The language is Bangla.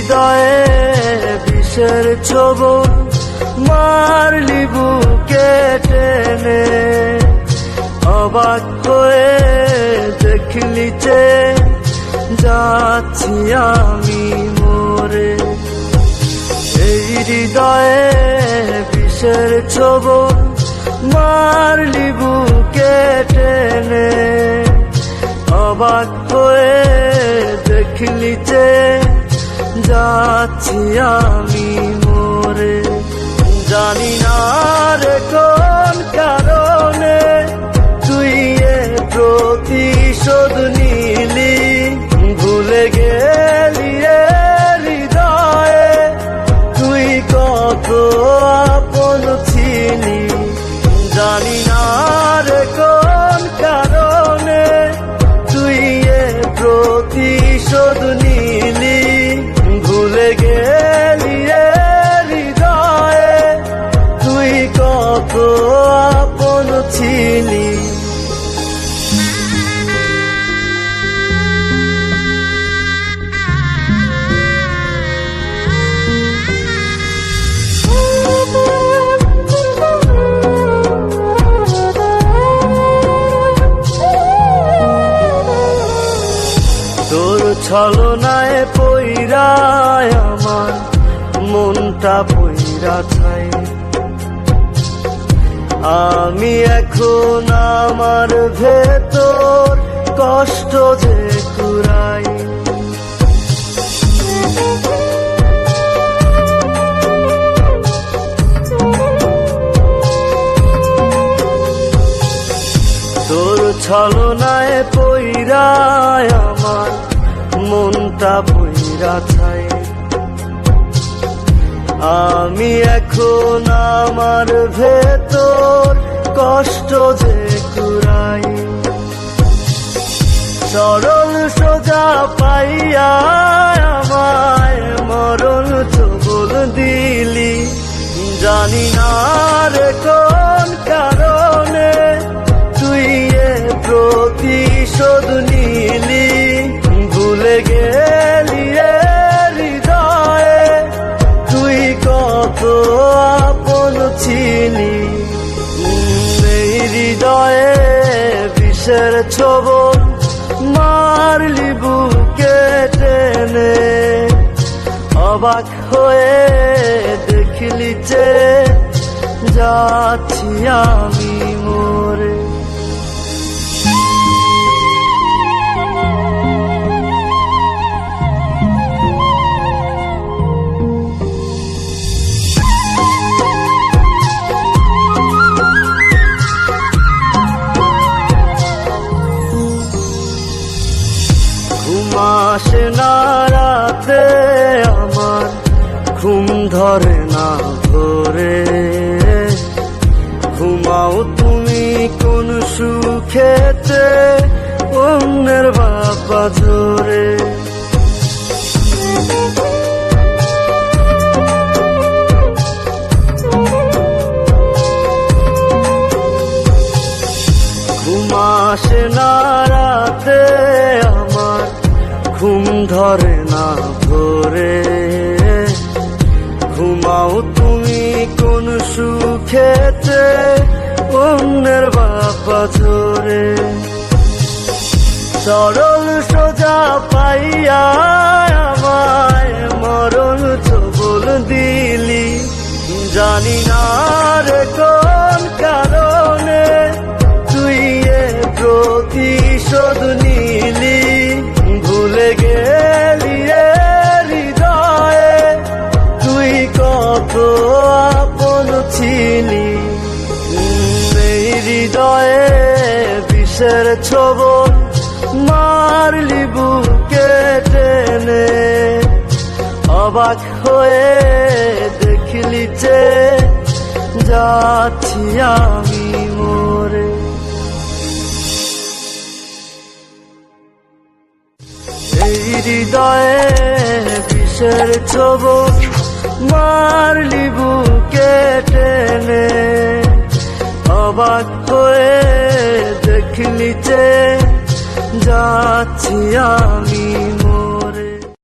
হৃদয়ে বিষের ছোবল মারলি বুকে টেনে, অবাক হয়ে দেখলি যে যাচ্ছি আমি মরে। এই হৃদয়ে বিষের ছোবল মারলি বুকে টেনে, অবাক হয়ে দেখলি যে যাচ্ছি আমি মরে। জানি না রে কোন কারণে তুই এ প্রতিশোধ নিলি, ভুলে গেলি এ হৃদয়ে তুই কত আপন ছিলি। জানি না রে কোন কারণে তুই এ প্রতিশোধ নিলি, ভুলে গেলি এ হৃদয়ে তুই কত আপন ছিলি। তোর ছলনায় পইরায় আমার মনটা পইরা ছাই। আমি এখন আমার ভেতর কষ্ট যে কুড়াই। তোর ছলনায় পইরায় আমার মনটা পইরা ছাই। আমি এখন আমার ভেতর কষ্ট যে কুড়াই। সরল সোজা পাইয়া আমায় মরণ ছোবল দিলি। জানি না রে কোন কারণে তুই এ প্রতিশোধ নিলি, ভুলে গেলি এ হৃদয়ে তুই কত আপন ছিলি। এই হৃদয়ে বিষের ছোবল মারলি বুকে টেনে, অবাক হয়ে দেখলি যে যাচ্ছি আমি মরে। আসে না রাতে আমার, ঘুম ধরে না ভোরে। ঘুমাও তুমি কোন সুখেতে অন্যের বাপা জোরে। ঘুম আসে না রাতে আমার, ঘুম ধরে না ভোরে। ঘুমাও তুমি কোন সুখেতে অন্যের বাপা জোরে। সরল সোজা পাইয়া আমায় মরণ ছোবল দিলি। জানি না রে কোন কারণে তুই এ প্রতিশোধ নিলি, ভুলে গেলি এ হৃদয়ে তুই কত আপন ছিলি। এই হৃদয়ে বিষের ছোবল মারলি বুকে টেনে, অবাক হয়ে দেখলি যে যাচ্ছি আমি মরে। এই হৃদয়ে বিষের ছোবল মারলি বুকে টেনে, অবাক হয়ে দেখলি যে যাচ্ছি আমি।